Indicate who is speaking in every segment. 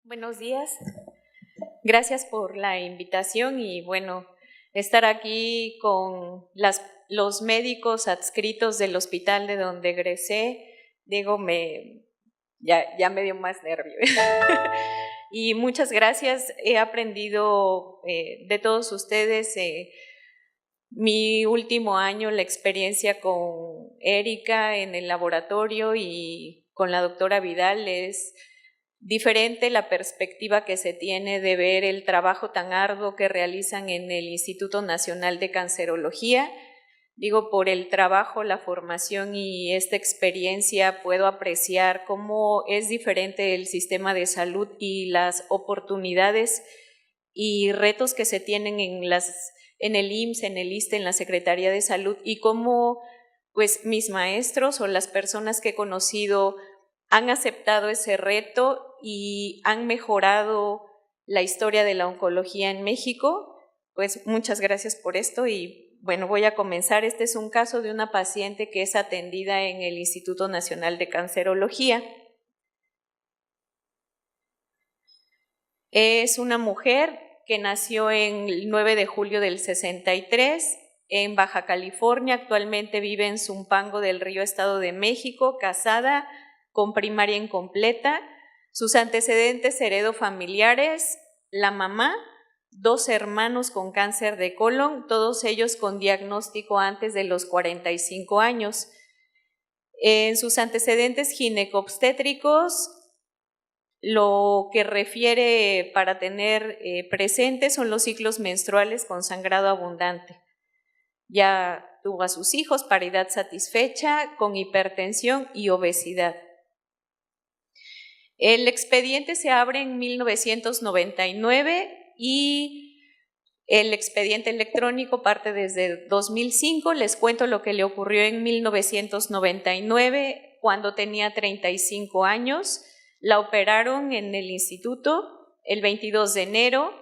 Speaker 1: Buenos días, gracias por la invitación y bueno, estar aquí con los médicos adscritos del hospital de donde egresé, digo, ya me dio más nervio. Y muchas gracias, he aprendido de todos ustedes mi último año, la experiencia con Erika en el laboratorio y con la doctora Vidal es diferente la perspectiva que se tiene de ver el trabajo tan arduo que realizan en el Instituto Nacional de Cancerología. Digo, por el trabajo, la formación y esta experiencia puedo apreciar cómo es diferente el sistema de salud y las oportunidades y retos que se tienen en el IMSS, en el ISSSTE, en la Secretaría de Salud y cómo pues mis maestros o las personas que he conocido han aceptado ese reto y han mejorado la historia de la oncología en México. Pues muchas gracias por esto y bueno, voy a comenzar. Este es un caso de una paciente que es atendida en el Instituto Nacional de Cancerología. Es una mujer que nació el 9 de julio del 63 en Baja California, actualmente vive en Zumpango del Río, Estado de México, casada, con primaria incompleta. Sus antecedentes heredofamiliares: la mamá, 2 hermanos con cáncer de colon, todos ellos con diagnóstico antes de los 45 años. En sus antecedentes ginecobstétricos, lo que refiere para tener presentes son los ciclos menstruales con sangrado abundante. Ya tuvo a sus hijos, paridad satisfecha, con hipertensión y obesidad. El expediente se abre en 1999 y el expediente electrónico parte desde 2005. Les cuento lo que le ocurrió en 1999, cuando tenía 35 años. La operaron en el instituto el 22 de enero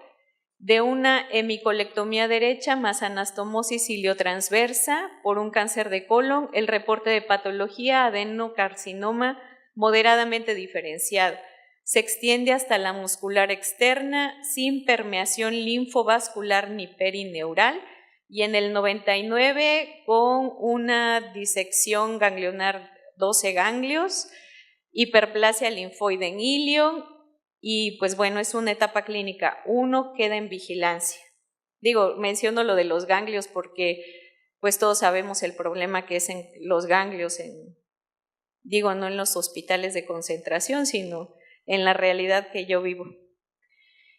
Speaker 1: de una hemicolectomía derecha más anastomosis iliotransversa por un cáncer de colon. El reporte de patología: adenocarcinoma moderadamente diferenciado. Se extiende hasta la muscular externa, sin permeación linfovascular ni perineural, y en el 99 con una disección ganglionar 12 ganglios, hiperplasia linfoide en ilio, y pues bueno, es una etapa clínica 1, queda en vigilancia. Digo, menciono lo de los ganglios porque pues todos sabemos el problema que es en los ganglios, digo, no en los hospitales de concentración, sino en la realidad que yo vivo.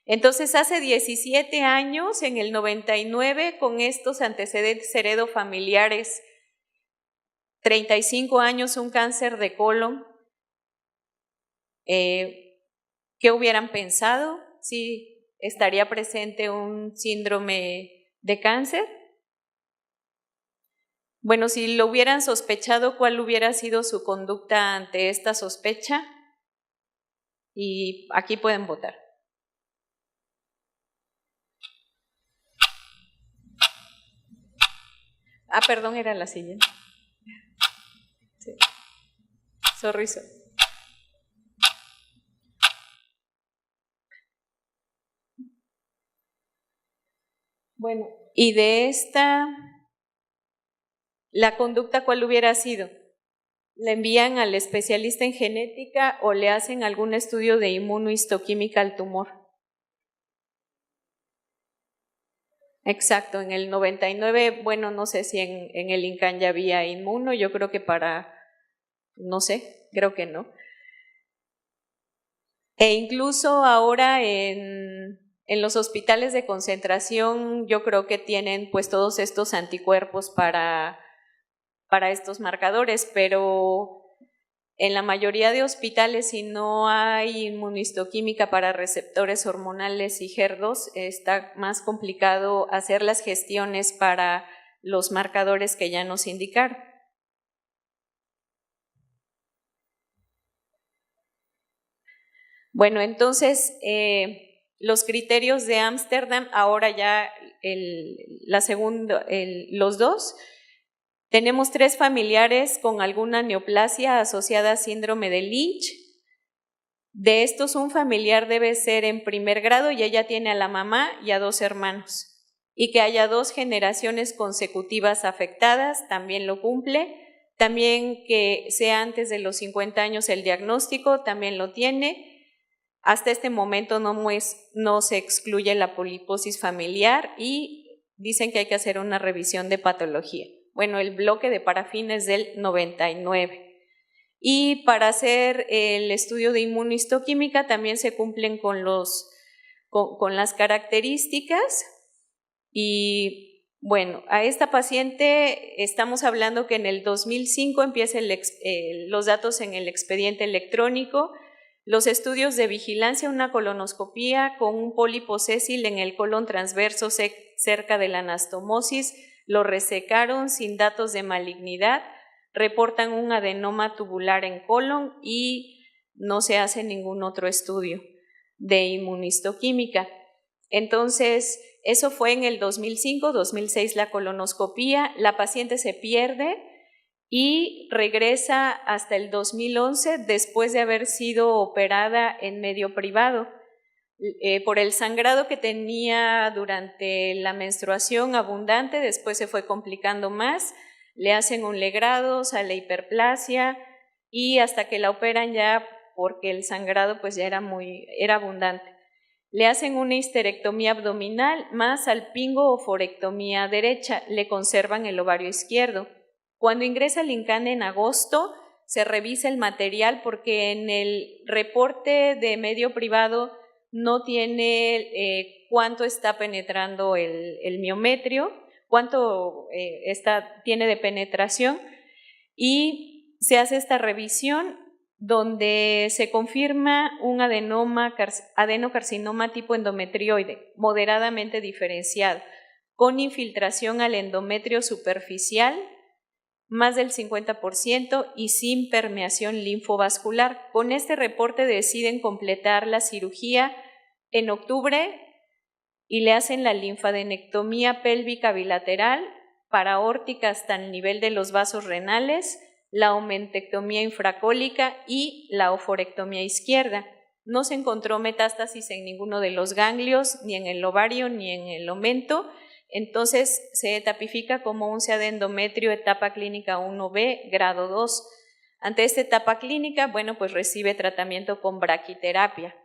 Speaker 1: Entonces, hace 17 años, en el 99, con estos antecedentes heredofamiliares, 35 años, un cáncer de colon, ¿qué hubieran pensado? ¿Sí estaría presente un síndrome de cáncer? Bueno, si lo hubieran sospechado, ¿cuál hubiera sido su conducta ante esta sospecha? Y aquí pueden votar. Perdón, era la siguiente. Sí. Sorry. Bueno, y de esta, ¿la conducta cuál hubiera sido? ¿Le envían al especialista en genética o le hacen algún estudio de inmunohistoquímica al tumor? Exacto, en el 99, bueno, no sé si en el INCAN ya había inmuno, yo creo que no sé, creo que no. E incluso ahora en los hospitales de concentración yo creo que tienen pues todos estos anticuerpos para estos marcadores, pero en la mayoría de hospitales, si no hay inmunohistoquímica para receptores hormonales y HER2, está más complicado hacer las gestiones para los marcadores que ya nos indicaron. Bueno, entonces los criterios de Ámsterdam, ahora ya los dos. Tenemos 3 familiares con alguna neoplasia asociada a síndrome de Lynch. De estos, un familiar debe ser en primer grado y ella tiene a la mamá y a 2 hermanos. Y que haya 2 generaciones consecutivas afectadas, también lo cumple. También que sea antes de los 50 años el diagnóstico, también lo tiene. Hasta este momento no se excluye la poliposis familiar y dicen que hay que hacer una revisión de patología. Bueno, el bloque de parafina es del 99. Y para hacer el estudio de inmunistoquímica también se cumplen con las características. Y bueno, a esta paciente estamos hablando que en el 2005 empieza los datos en el expediente electrónico, los estudios de vigilancia, una colonoscopía con un pólipo sésil en el colon transverso cerca de la anastomosis, lo resecaron sin datos de malignidad, reportan un adenoma tubular en colon y no se hace ningún otro estudio de inmunistoquímica. Entonces, eso fue en el 2005, 2006 la colonoscopía, la paciente se pierde y regresa hasta el 2011 después de haber sido operada en medio privado. Por el sangrado que tenía durante la menstruación abundante, después se fue complicando más, le hacen un legrado, sale hiperplasia y hasta que la operan ya porque el sangrado pues ya era abundante. Le hacen una histerectomía abdominal más salpingo o forectomía derecha, le conservan el ovario izquierdo. Cuando ingresa al INCAN en agosto, se revisa el material porque en el reporte de medio privado no tiene cuánto está penetrando el miometrio, cuánto tiene de penetración, y se hace esta revisión donde se confirma un adenocarcinoma tipo endometrioide, moderadamente diferenciado, con infiltración al endometrio superficial, más del 50% y sin permeación linfovascular. Con este reporte deciden completar la cirugía en octubre y le hacen la linfadenectomía pélvica bilateral, paraórtica hasta el nivel de los vasos renales, la omentectomía infracólica y la oforectomía izquierda. No se encontró metástasis en ninguno de los ganglios, ni en el ovario, ni en el omento. Entonces se etapifica como un CA de endometrio etapa clínica 1B, grado 2. Ante esta etapa clínica, bueno, pues recibe tratamiento con braquiterapia.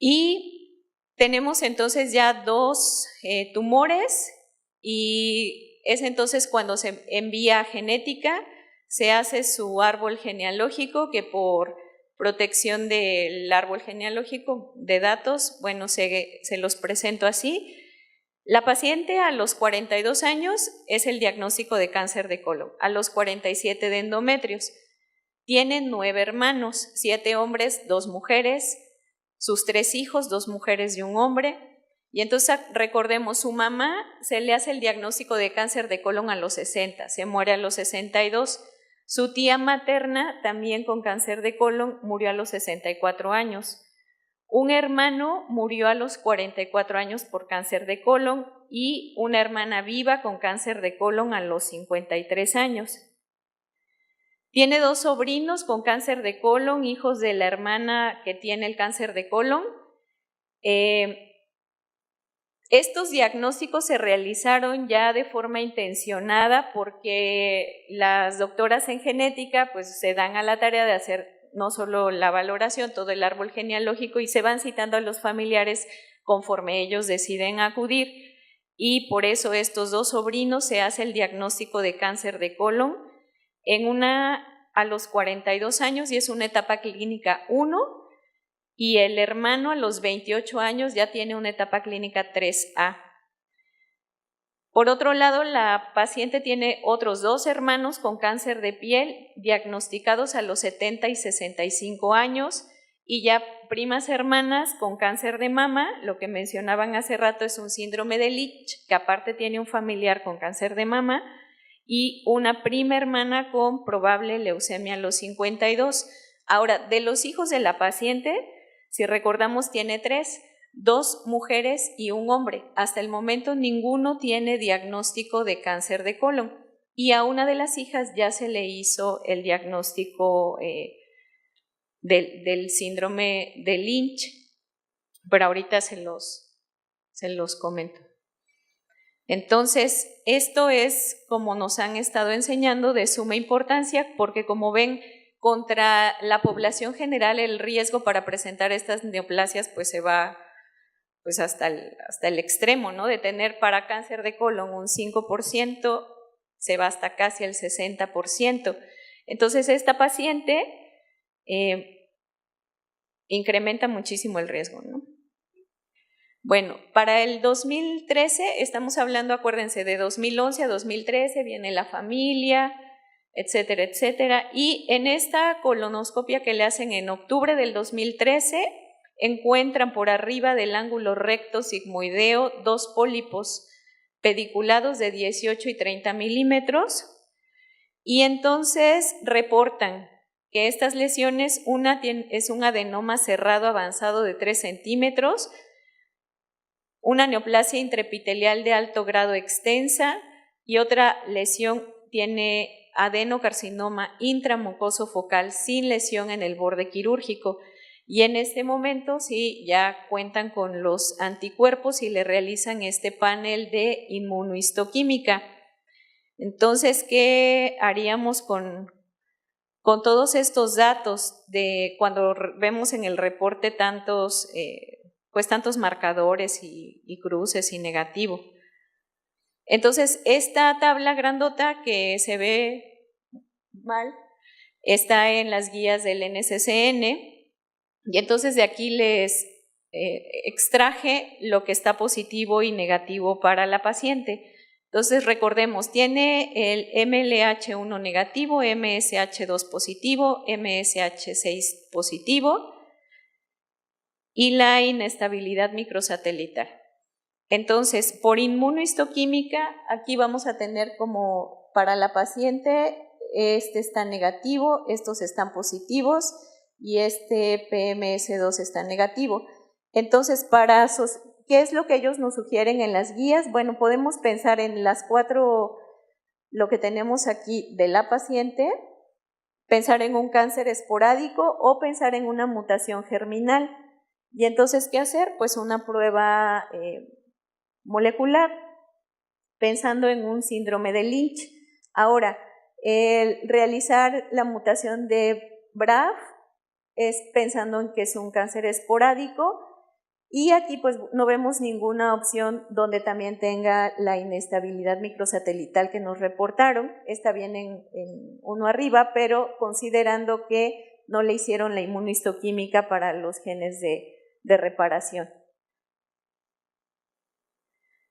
Speaker 1: Y tenemos entonces ya 2 tumores y es entonces cuando se envía a genética, se hace su árbol genealógico que por protección del árbol genealógico de datos, bueno, se los presento así. La paciente a los 42 años es el diagnóstico de cáncer de colon, a los 47 de endometrios. Tiene 9 hermanos, 7 hombres, 2 mujeres, sus 3 hijos, 2 mujeres y un hombre. Y entonces recordemos, su mamá se le hace el diagnóstico de cáncer de colon a los 60, se muere a los 62. Su tía materna, también con cáncer de colon, murió a los 64 años. Un hermano murió a los 44 años por cáncer de colon y una hermana viva con cáncer de colon a los 53 años. Tiene 2 sobrinos con cáncer de colon, hijos de la hermana que tiene el cáncer de colon. Estos diagnósticos se realizaron ya de forma intencionada porque las doctoras en genética pues se dan a la tarea de hacer no solo la valoración, todo el árbol genealógico y se van citando a los familiares conforme ellos deciden acudir y por eso estos 2 sobrinos se hace el diagnóstico de cáncer de colon a los 42 años y es una etapa clínica 1. Y el hermano a los 28 años ya tiene una etapa clínica 3A. Por otro lado, la paciente tiene otros 2 hermanos con cáncer de piel diagnosticados a los 70 y 65 años y ya primas hermanas con cáncer de mama, lo que mencionaban hace rato es un síndrome de Leach, que aparte tiene un familiar con cáncer de mama, y una prima hermana con probable leucemia a los 52. Ahora, de los hijos de la paciente, si recordamos, tiene 3, 2 mujeres y un hombre. Hasta el momento ninguno tiene diagnóstico de cáncer de colon. y a una de las hijas ya se le hizo el diagnóstico del síndrome de Lynch, pero ahorita se los comento. Entonces, esto es, como nos han estado enseñando, de suma importancia, porque como ven, contra la población general el riesgo para presentar estas neoplasias pues se va pues hasta el extremo, ¿no? De tener para cáncer de colon un 5%, se va hasta casi el 60%. Entonces, esta paciente incrementa muchísimo el riesgo, ¿no? Bueno, para el 2013, estamos hablando, acuérdense, de 2011 a 2013, viene la familia, etcétera, etcétera. Y en esta colonoscopia que le hacen en octubre del 2013, encuentran por arriba del ángulo recto sigmoideo 2 pólipos pediculados de 18 y 30 milímetros. Y entonces reportan que estas lesiones, una es un adenoma cerrado avanzado de 3 centímetros, una neoplasia intraepitelial de alto grado extensa y otra lesión tiene adenocarcinoma intramucoso focal sin lesión en el borde quirúrgico. Y en este momento sí ya cuentan con los anticuerpos y le realizan este panel de inmunohistoquímica. Entonces, ¿qué haríamos con todos estos datos de cuando vemos en el reporte tantos marcadores y cruces y negativo? Entonces, esta tabla grandota que se ve mal está en las guías del NCCN y entonces de aquí les extraje lo que está positivo y negativo para la paciente. Entonces, recordemos, tiene el MLH1 negativo, MSH2 positivo, MSH6 positivo y la inestabilidad microsatelital. Entonces, por inmunohistoquímica, aquí vamos a tener como para la paciente, este está negativo, estos están positivos y este PMS2 está negativo. Entonces, ¿qué es lo que ellos nos sugieren en las guías? Bueno, podemos pensar en las 4, lo que tenemos aquí de la paciente, pensar en un cáncer esporádico o pensar en una mutación germinal. Y entonces, ¿qué hacer? Pues una prueba molecular, pensando en un síndrome de Lynch. Ahora, el realizar la mutación de BRAF es pensando en que es un cáncer esporádico y aquí pues no vemos ninguna opción donde también tenga la inestabilidad microsatelital que nos reportaron. Está bien en uno arriba, pero considerando que no le hicieron la inmunohistoquímica para los genes de reparación.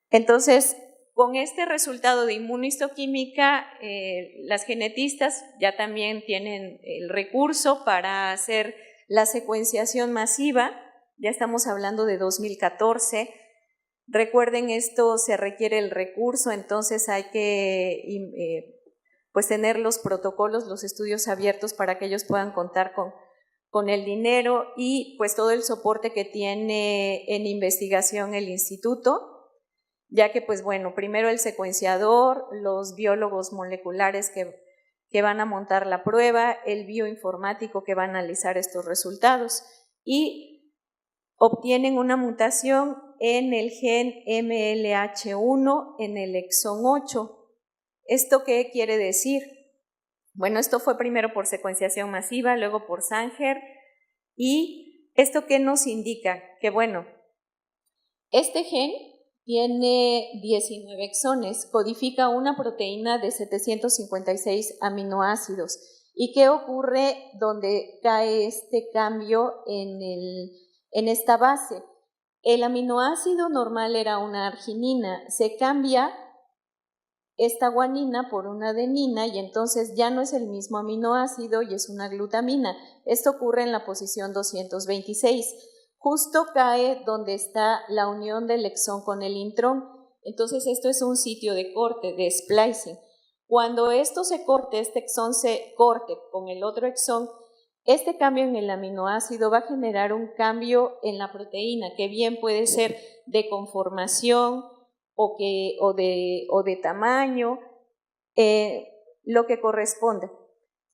Speaker 1: Entonces, con este resultado de inmunohistoquímica, las genetistas ya también tienen el recurso para hacer la secuenciación masiva. Ya estamos hablando de 2014. Recuerden, esto se requiere el recurso, entonces hay que pues tener los protocolos, los estudios abiertos para que ellos puedan contar con el dinero y pues todo el soporte que tiene en investigación el instituto, ya que pues bueno, primero el secuenciador, los biólogos moleculares que van a montar la prueba, el bioinformático que va a analizar estos resultados y obtienen una mutación en el gen MLH1 en el exón 8. ¿Esto qué quiere decir? Bueno, esto fue primero por secuenciación masiva, luego por Sanger, y ¿esto qué nos indica? Que bueno, este gen tiene 19 exones, codifica una proteína de 756 aminoácidos. ¿Y qué ocurre donde cae este cambio en esta base? El aminoácido normal era una arginina, se cambia esta guanina por una adenina y entonces ya no es el mismo aminoácido y es una glutamina. Esto ocurre en la posición 226. Justo cae donde está la unión del exón con el intrón. Entonces esto es un sitio de corte, de splicing. Cuando esto se corte, este exón se corte con el otro exón, este cambio en el aminoácido va a generar un cambio en la proteína, que bien puede ser de conformación o de tamaño, lo que corresponde.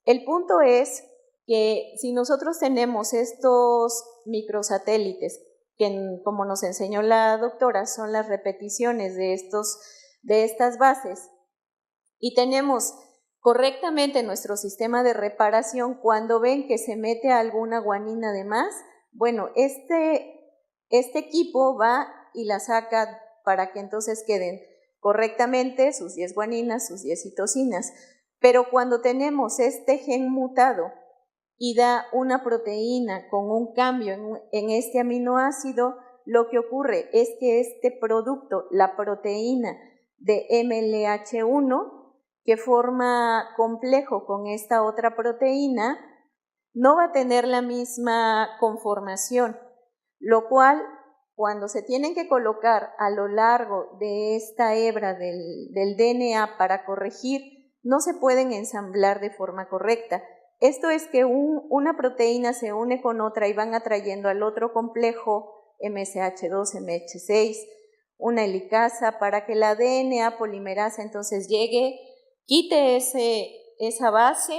Speaker 1: El punto es que si nosotros tenemos estos microsatélites, que como nos enseñó la doctora, son las repeticiones de estas bases, y tenemos correctamente nuestro sistema de reparación, cuando ven que se mete alguna guanina de más, bueno, este equipo va y la saca para que entonces queden correctamente sus 10 guaninas, sus 10 citosinas. Pero cuando tenemos este gen mutado y da una proteína con un cambio en este aminoácido, lo que ocurre es que este producto, la proteína de MLH1, que forma complejo con esta otra proteína, no va a tener la misma conformación, lo cual, cuando se tienen que colocar a lo largo de esta hebra del DNA para corregir, no se pueden ensamblar de forma correcta. Esto es que una proteína se une con otra y van atrayendo al otro complejo MSH2, MH6, una helicasa, para que la DNA polimerasa entonces llegue, quite esa base,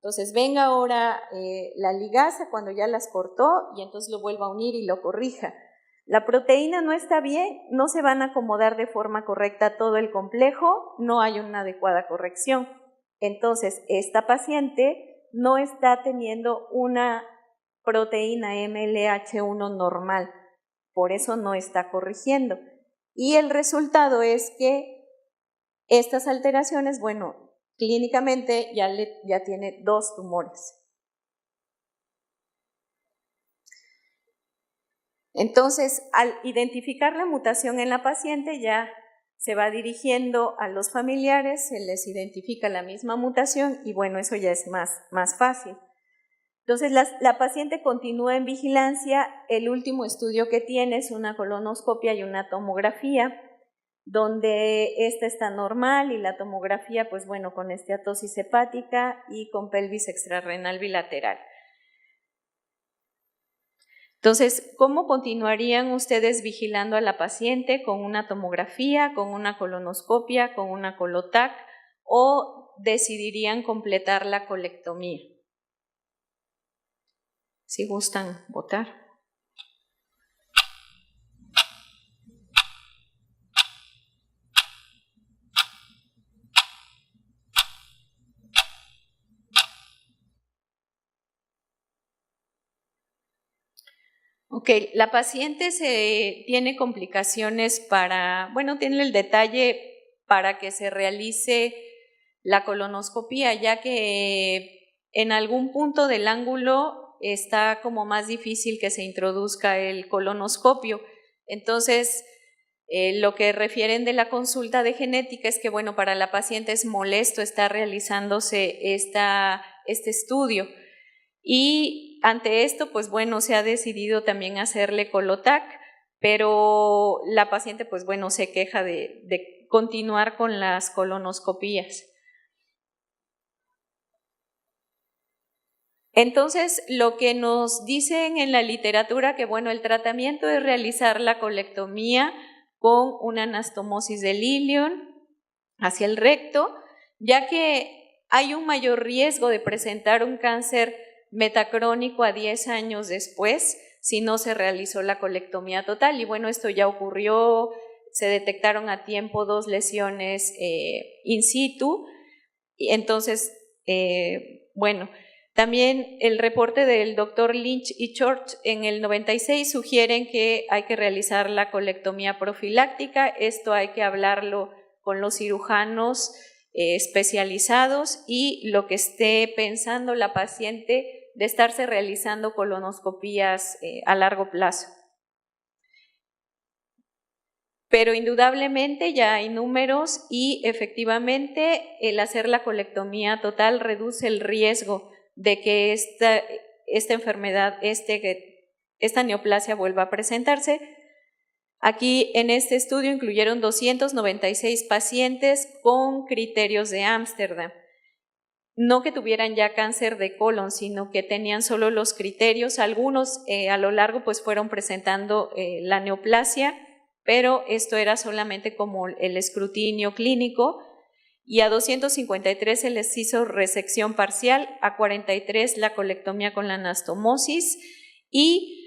Speaker 1: entonces venga ahora la ligasa cuando ya las cortó y entonces lo vuelva a unir y lo corrija. La proteína no está bien, no se van a acomodar de forma correcta todo el complejo, no hay una adecuada corrección. Entonces, esta paciente no está teniendo una proteína MLH1 normal, por eso no está corrigiendo. Y el resultado es que estas alteraciones, bueno, clínicamente ya tiene 2 tumores. Entonces, al identificar la mutación en la paciente, ya se va dirigiendo a los familiares, se les identifica la misma mutación y bueno, eso ya es más fácil. Entonces, la paciente continúa en vigilancia. El último estudio que tiene es una colonoscopia y una tomografía, donde esta está normal y la tomografía, pues bueno, con esteatosis hepática y con pelvis extrarrenal bilateral. Entonces, ¿cómo continuarían ustedes vigilando a la paciente? ¿Con una tomografía, con una colonoscopia, con una colotac, o decidirían completar la colectomía? Si gustan votar. Ok, la paciente tiene complicaciones tiene el detalle para que se realice la colonoscopía, ya que en algún punto del ángulo está como más difícil que se introduzca el colonoscopio. Entonces, lo que refieren de la consulta de genética es que, bueno, para la paciente es molesto estar realizándose este estudio. Y ante esto, pues bueno, se ha decidido también hacerle colotac, pero la paciente, pues bueno, se queja de continuar con las colonoscopías. Entonces, lo que nos dicen en la literatura, que bueno, el tratamiento es realizar la colectomía con una anastomosis del ilion hacia el recto, ya que hay un mayor riesgo de presentar un cáncer metacrónico a 10 años después si no se realizó la colectomía total. Y bueno, esto ya ocurrió, se detectaron a tiempo 2 lesiones in situ. Y entonces, bueno, también el reporte del doctor Lynch y Church en el 96 sugieren que hay que realizar la colectomía profiláctica. Esto hay que hablarlo con los cirujanos especializados y lo que esté pensando la paciente de estarse realizando colonoscopías a largo plazo. Pero indudablemente ya hay números y efectivamente el hacer la colectomía total reduce el riesgo de que esta enfermedad, esta neoplasia vuelva a presentarse. Aquí en este estudio incluyeron 296 pacientes con criterios de Ámsterdam. No que tuvieran ya cáncer de colon, sino que tenían solo los criterios. Algunos a lo largo pues fueron presentando la neoplasia, pero esto era solamente como el escrutinio clínico. y a 253 se les hizo resección parcial, a 43 la colectomía con la anastomosis, y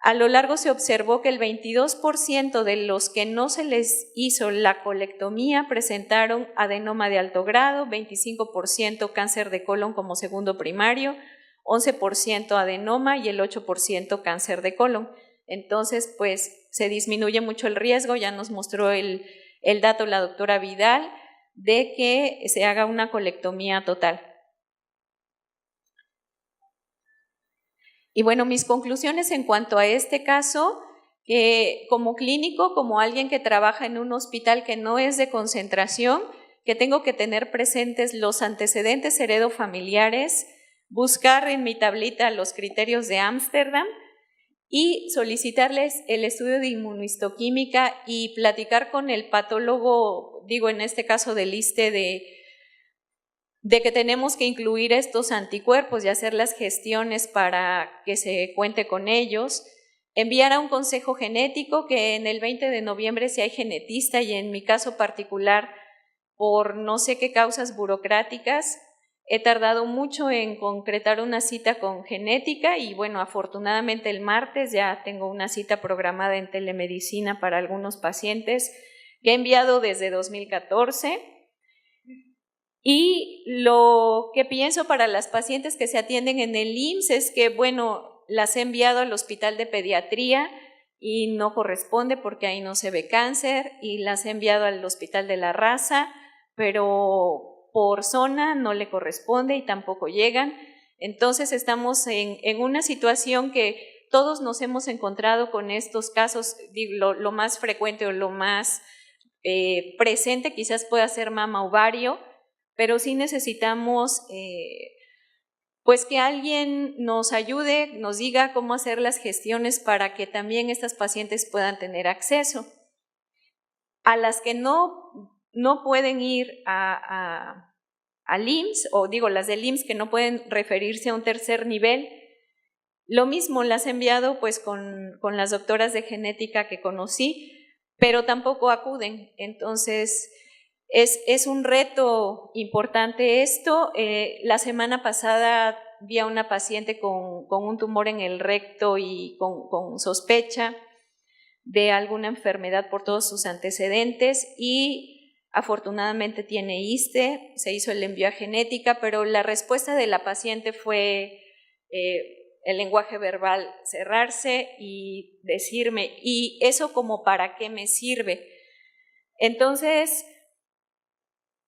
Speaker 1: a lo largo se observó que el 22% de los que no se les hizo la colectomía presentaron adenoma de alto grado, 25% cáncer de colon como segundo primario, 11% adenoma y el 8% cáncer de colon. Entonces, pues se disminuye mucho el riesgo, ya nos mostró el dato la doctora Vidal, de que se haga una colectomía total. Y bueno, mis conclusiones en cuanto a este caso, como clínico, como alguien que trabaja en un hospital que no es de concentración, que tengo que tener presentes los antecedentes heredofamiliares, buscar en mi tablita los criterios de Ámsterdam y solicitarles el estudio de inmunohistoquímica y platicar con el patólogo, digo en este caso del ISSSTE, de que tenemos que incluir estos anticuerpos y hacer las gestiones para que se cuente con ellos, enviar a un consejo genético, que en el 20 de noviembre si hay genetista, y en mi caso particular, por no sé qué causas burocráticas, he tardado mucho en concretar una cita con genética y bueno, afortunadamente el martes ya tengo una cita programada en telemedicina para algunos pacientes que he enviado desde 2014. Y lo que pienso para las pacientes que se atienden en el IMSS es que, bueno, las he enviado al hospital de pediatría y no corresponde porque ahí no se ve cáncer, y las he enviado al hospital de La Raza, pero por zona no le corresponde y tampoco llegan. Entonces estamos en una situación que todos nos hemos encontrado con estos casos, lo más frecuente o lo más presente quizás pueda ser mama ovario, pero sí necesitamos pues que alguien nos ayude, nos diga cómo hacer las gestiones para que también estas pacientes puedan tener acceso. A las que no pueden ir al IMSS, o digo las del IMSS que no pueden referirse a un tercer nivel, lo mismo las he enviado pues con las doctoras de genética que conocí, pero tampoco acuden. Entonces es un reto importante esto. La semana pasada vi a una paciente con un tumor en el recto y con sospecha de alguna enfermedad por todos sus antecedentes, y afortunadamente tiene ISSSTE, se hizo el envío a genética, pero la respuesta de la paciente fue el lenguaje verbal cerrarse y decirme, ¿y eso como para qué me sirve? Entonces,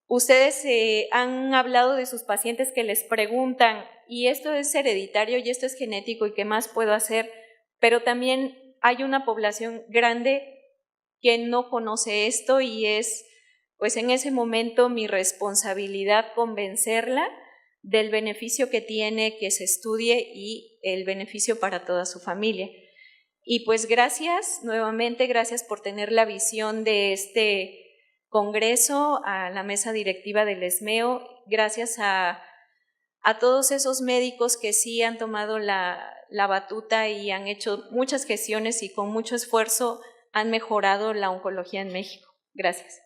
Speaker 1: ustedes han hablado de sus pacientes que les preguntan, ¿y esto es hereditario y esto es genético y qué más puedo hacer? Pero también hay una población grande que no conoce esto, y es pues en ese momento mi responsabilidad convencerla del beneficio que tiene que se estudie y el beneficio para toda su familia. Y pues gracias, nuevamente gracias por tener la visión de este congreso, a la mesa directiva del ESMEO, gracias a todos esos médicos que sí han tomado la batuta y han hecho muchas gestiones y con mucho esfuerzo han mejorado la oncología en México. Gracias.